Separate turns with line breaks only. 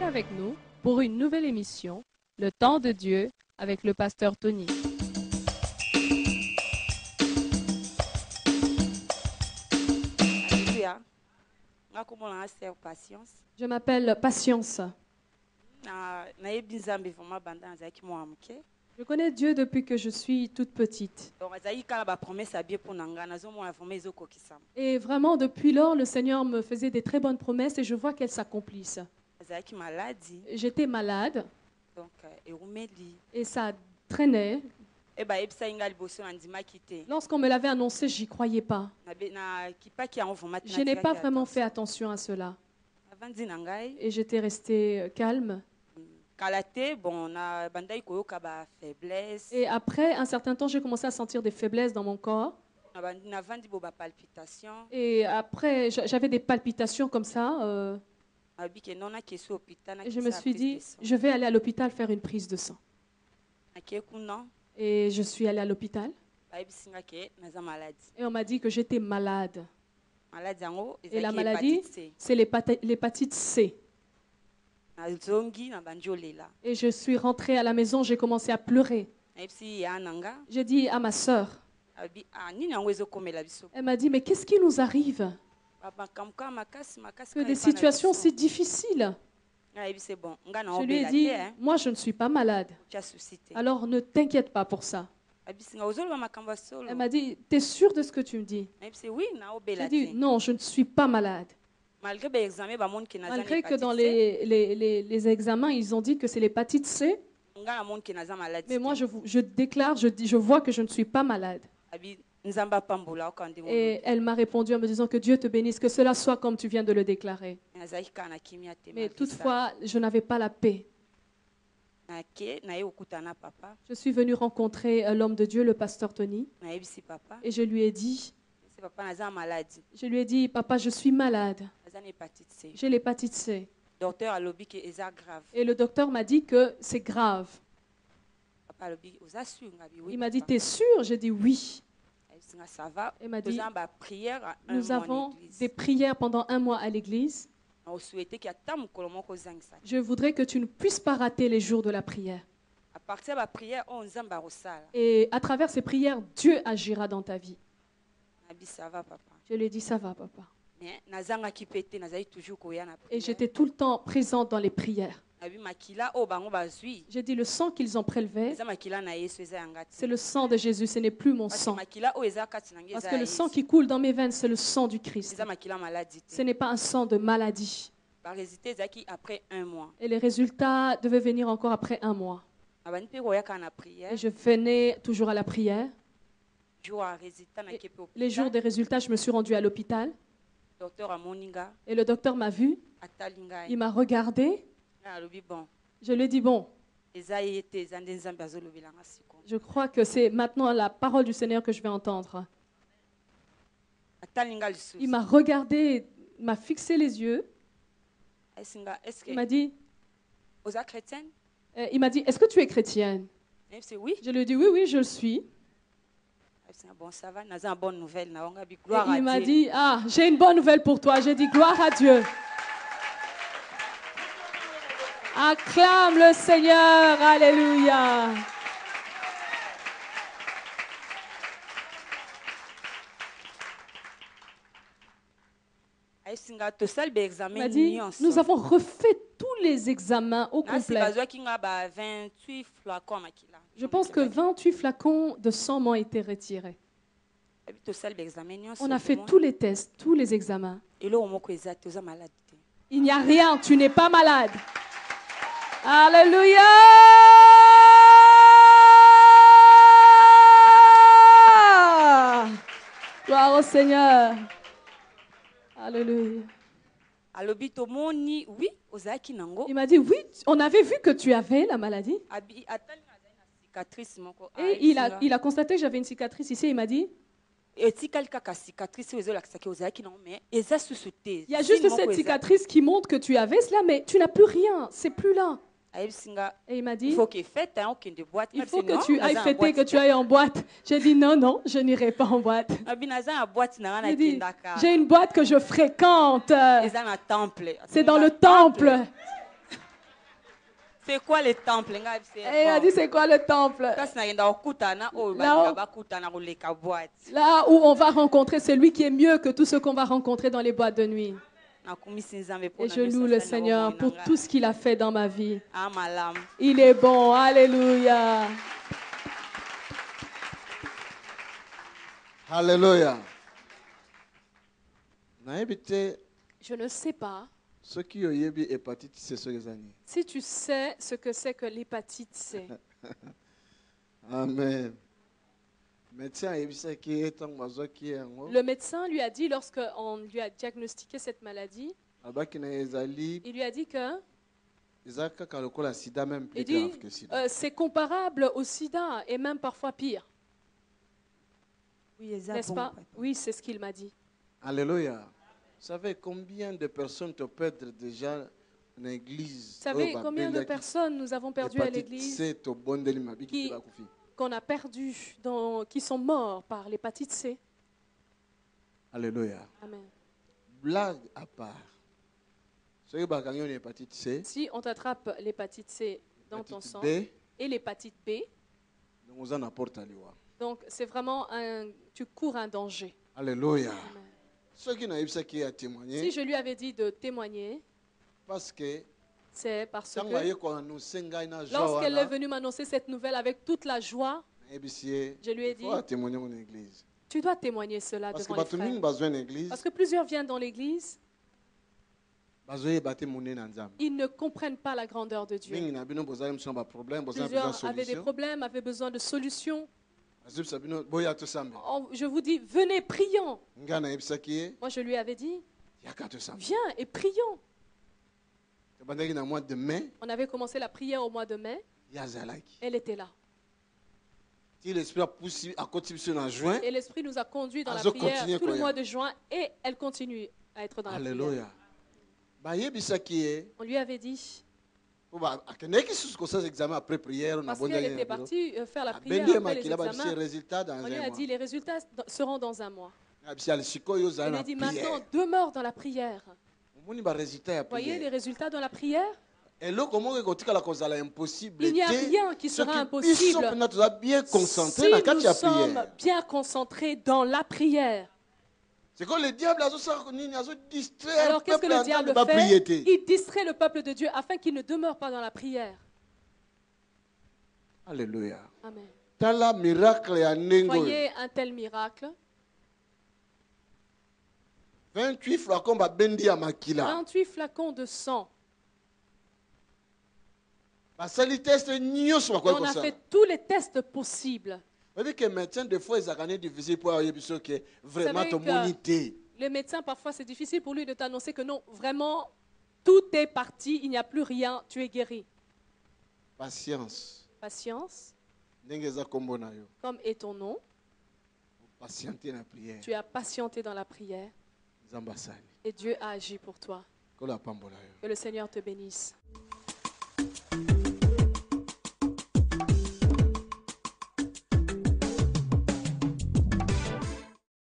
avec nous pour une nouvelle émission, Le Temps de Dieu, avec le pasteur Tony.
Alléluia.
Je m'appelle Patience. Je connais Dieu depuis que je suis toute petite. Et vraiment, depuis lors, le Seigneur me faisait des très bonnes promesses et je vois qu'elles s'accomplissent. J'étais malade et ça traînait. Lorsqu'on me l'avait annoncé, j'y croyais pas. Je n'ai pas vraiment fait attention à cela. Et j'étais restée calme. Et après un certain temps, j'ai commencé à sentir des faiblesses dans mon corps. Et après, j'avais des palpitations comme ça. Et je me suis dit, je vais aller à l'hôpital faire une prise de sang. Et je suis allée à l'hôpital. Et on m'a dit que j'étais malade. Et la maladie, c'est l'hépatite C. Et je suis rentrée à la maison, j'ai commencé à pleurer. J'ai dit à ma sœur, elle m'a dit, mais qu'est-ce qui nous arrive? Que des situations si difficiles. Je lui ai dit, moi je ne suis pas malade. Alors ne t'inquiète pas pour ça. Elle m'a dit, t'es sûre de ce que tu me dis? J'ai dit, non, je ne suis pas malade. Malgré que dans les examens, ils ont dit que c'est l'hépatite C. Mais moi, je déclare, je vois que je ne suis pas malade. Et elle m'a répondu en me disant que Dieu te bénisse, que cela soit comme tu viens de le déclarer. Mais toutefois, je n'avais pas la paix. Je suis venue rencontrer l'homme de Dieu, le pasteur Tony. Et je lui ai dit, papa, je suis malade. J'ai l'hépatite C. Et le docteur m'a dit que c'est grave. Il m'a dit, t'es sûr? J'ai dit oui. Il m'a dit, nous avons des prières pendant 1 mois à l'église. Je voudrais que tu ne puisses pas rater les jours de la prière. Et à travers ces prières, Dieu agira dans ta vie. Je lui ai dit, ça va, papa. Et j'étais tout le temps présente dans les prières. J'ai dit, le sang qu'ils ont prélevé, c'est le sang de Jésus, ce n'est plus mon sang. Parce que le sang qui coule dans mes veines, c'est le sang du Christ. Ce n'est pas un sang de maladie. Et les résultats devaient venir encore après 1 mois. Et je venais toujours à la prière. Et les jours des résultats, je me suis rendue à l'hôpital. Et le docteur m'a vu. Il m'a regardé. Je lui ai dit, bon, je crois que c'est maintenant la parole du Seigneur que je vais entendre. Il m'a regardé, m'a fixé les yeux. Il m'a dit, est-ce que tu es chrétienne? Je lui ai dit, oui, oui, je le suis. Et il m'a dit, ah, j'ai une bonne nouvelle pour toi. J'ai dit, gloire à Dieu. Acclame le Seigneur, alléluia. Il m'a dit, nous avons refait tous les examens au complet. Je pense que 28 flacons de sang m'ont été retirés. On a fait tous les tests, tous les examens. Il n'y a rien, tu n'es pas malade. Alléluia! Gloire au Seigneur. Alléluia. Il m'a dit, oui, on avait vu que tu avais la maladie. Et il a constaté que j'avais une cicatrice ici. Il m'a dit, il y a juste cette cicatrice qui montre que tu avais cela, mais tu n'as plus rien. C'est plus là. Et il m'a dit, il faut que tu ailles fêter, que tu ailles en boîte. J'ai dit, non, non, je n'irai pas en boîte. J'ai dit, j'ai une boîte que je fréquente. C'est dans le temple.
C'est quoi le temple?
Et il a dit, c'est quoi le temple? Là où on va rencontrer celui qui est mieux que tout ce qu'on va rencontrer dans les boîtes de nuit. Et je loue le Seigneur pour tout ce qu'il a fait dans ma vie. Il est bon. Alléluia.
Alléluia.
Je ne sais pas
si
tu sais ce que c'est que l'hépatite C.
Amen.
Le médecin lui a dit, lorsqu'on lui a diagnostiqué cette maladie, il lui a dit que c'est comparable au sida et même parfois pire. N'est-ce pas? Oui, c'est ce qu'il m'a dit.
Alléluia. Vous savez combien de personnes te perdent déjà en église?
Vous savez combien de personnes nous avons perdues à l'église qu'on a perdues, qui sont morts par l'hépatite C?
Alléluia.
Amen.
Blague à part.
Si on t'attrape l'hépatite C dans ton sang et l'hépatite B, donc c'est vraiment tu cours un danger.
Alléluia.
Amen.
Si
je lui avais dit de témoigner, c'est parce que lorsqu'elle est venue m'annoncer cette nouvelle avec toute la joie, je lui ai dit, tu dois témoigner cela devant les frères. Parce que plusieurs viennent dans l'église, ils ne comprennent pas la grandeur de Dieu. Plusieurs avaient des problèmes, avaient besoin de solutions. Je vous dis, venez, prions. Moi, je lui avais dit, viens et prions. On avait commencé la prière au mois de mai. Elle était là. Et l'Esprit nous a conduits dans la prière tout le mois de juin et elle continue à être dans la prière. On lui avait dit, parce qu'elle était partie faire la prière après les examens, on lui a dit les résultats seront dans un mois. Elle a dit maintenant demeure dans la prière. Vous voyez les résultats dans la prière? Il n'y a rien qui sera impossible si nous sommes bien concentrés dans la prière. Alors qu'est-ce que le diable fait? Il distrait le peuple de Dieu afin qu'il ne demeure pas dans la prière.
Alléluia.
Amen.
Voyez
un tel miracle.
28 flacons
28 flacons de sang.
On a
fait tous les tests possibles.
Les
médecins, parfois, c'est difficile pour lui de t'annoncer que non, vraiment, tout est parti, il n'y a plus rien, tu es guéri.
Patience.
Patience. Comme est ton nom. Tu as patienté dans la prière. Et Dieu a agi pour toi. Que le Seigneur te bénisse.